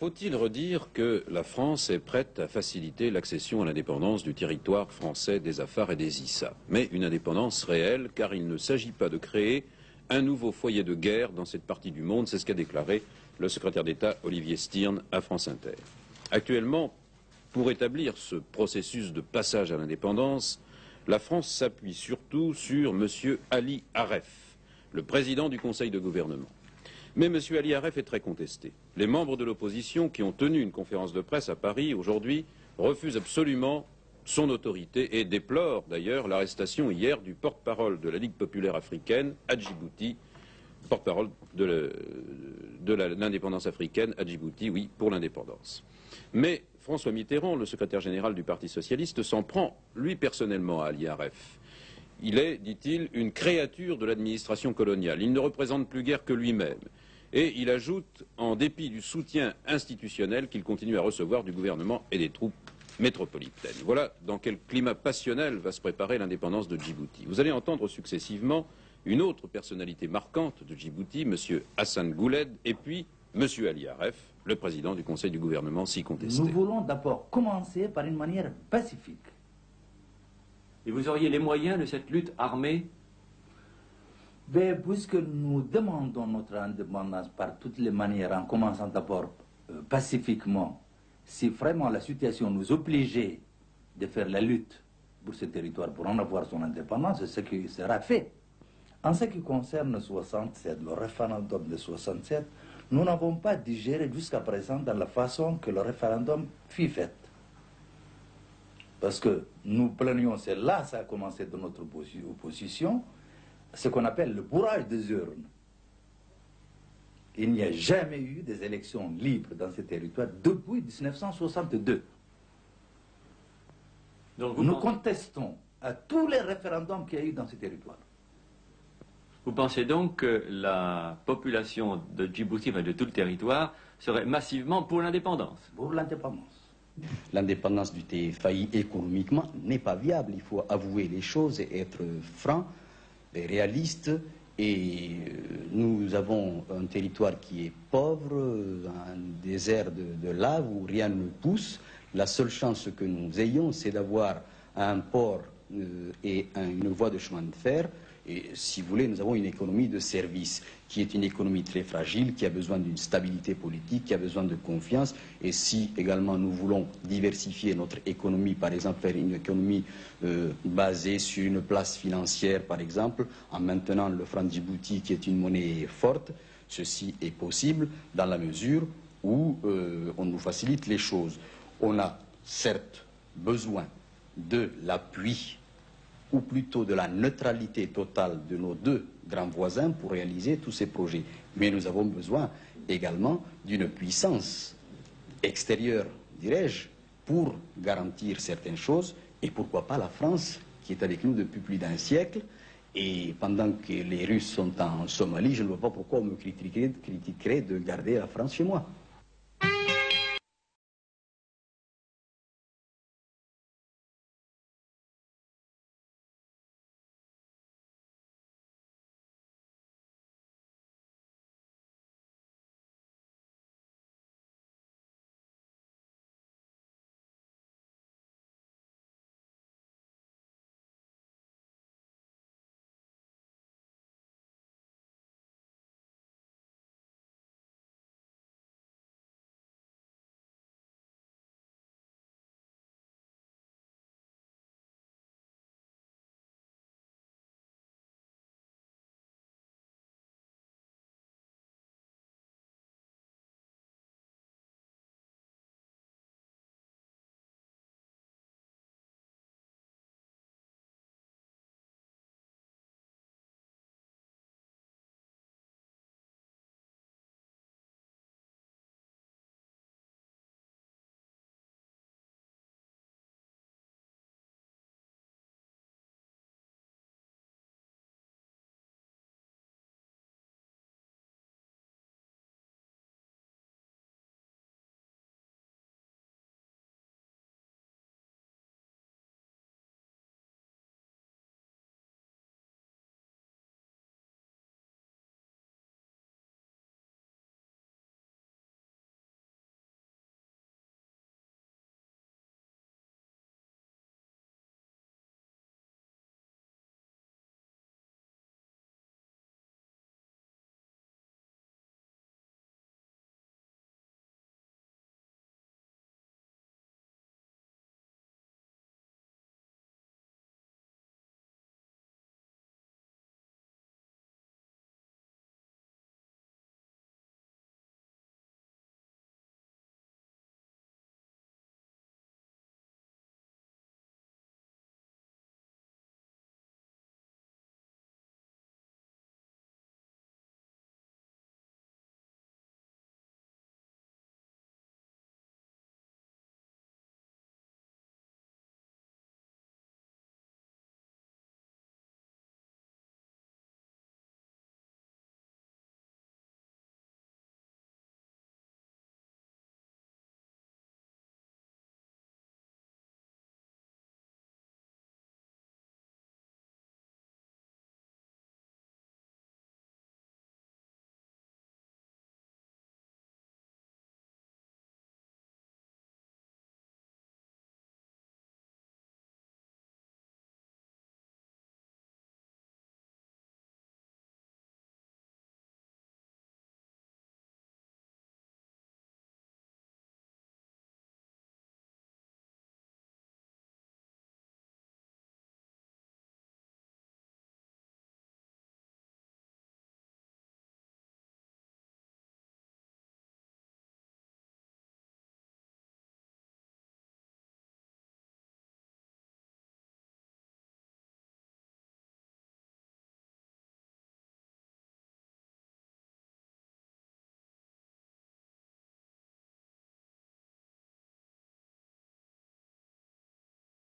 Faut-il redire que la France est prête à faciliter l'accession à l'indépendance du territoire français des Afar et des Issa, mais une indépendance réelle, car il ne s'agit pas de créer un nouveau foyer de guerre dans cette partie du monde, c'est ce qu'a déclaré le secrétaire d'État Olivier Stiernes à France Inter. Actuellement, pour établir ce processus de passage à l'indépendance, la France s'appuie surtout sur M. Ali Aref, le président du Conseil de gouvernement. Mais M. Ali Aref est très contesté. Les membres de l'opposition qui ont tenu une conférence de presse à Paris aujourd'hui refusent absolument son autorité et déplorent d'ailleurs l'arrestation hier du porte-parole de la Ligue populaire africaine à Djibouti, porte-parole de l'indépendance africaine à Djibouti, oui, pour l'indépendance. Mais François Mitterrand, le secrétaire général du Parti socialiste, s'en prend, lui personnellement, à Ali Aref. Il est, dit-il, une créature de l'administration coloniale. Il ne représente plus guère que lui-même. Et il ajoute, en dépit du soutien institutionnel qu'il continue à recevoir du gouvernement et des troupes métropolitaines. Voilà dans quel climat passionnel va se préparer l'indépendance de Djibouti. Vous allez entendre successivement une autre personnalité marquante de Djibouti, M. Hassan Gouled, et puis M. Ali Aref, le président du Conseil du gouvernement si contesté. Nous voulons d'abord commencer par une manière pacifique. Et vous auriez les moyens de cette lutte armée? Mais puisque nous demandons notre indépendance par toutes les manières, en commençant d'abord pacifiquement, si vraiment la situation nous obligeait de faire la lutte pour ce territoire, pour en avoir son indépendance, c'est ce qui sera fait. En ce qui concerne 67, le référendum de 67, nous n'avons pas digéré jusqu'à présent dans la façon que le référendum fut fait. Parce que nous plaignions, c'est là ça a commencé de notre opposition, ce qu'on appelle le bourrage des urnes. Il n'y a jamais eu des élections libres dans ce territoire depuis 1962. Donc nous contestons à tous les référendums qu'il y a eu dans ce territoire. Vous pensez donc que la population de Djibouti, enfin de tout le territoire, serait massivement pour l'indépendance? Pour l'indépendance. L'indépendance du TFAI économiquement n'est pas viable. Il faut avouer les choses et être franc et réaliste. Et nous avons un territoire qui est pauvre, un désert de lave où rien ne pousse. La seule chance que nous ayons, c'est d'avoir un port et une voie de chemin de fer. Et si vous voulez, nous avons une économie de service qui est une économie très fragile, qui a besoin d'une stabilité politique, qui a besoin de confiance. Et si également nous voulons diversifier notre économie, par exemple faire une économie basée sur une place financière, par exemple, en maintenant le franc Djibouti qui est une monnaie forte, ceci est possible dans la mesure où on nous facilite les choses. On a certes besoin de l'appui ou plutôt de la neutralité totale de nos deux grands voisins pour réaliser tous ces projets. Mais nous avons besoin également d'une puissance extérieure, dirais-je, pour garantir certaines choses, et pourquoi pas la France, qui est avec nous depuis plus d'un siècle, et pendant que les Russes sont en Somalie, je ne vois pas pourquoi on me critiquerait de garder la France chez moi.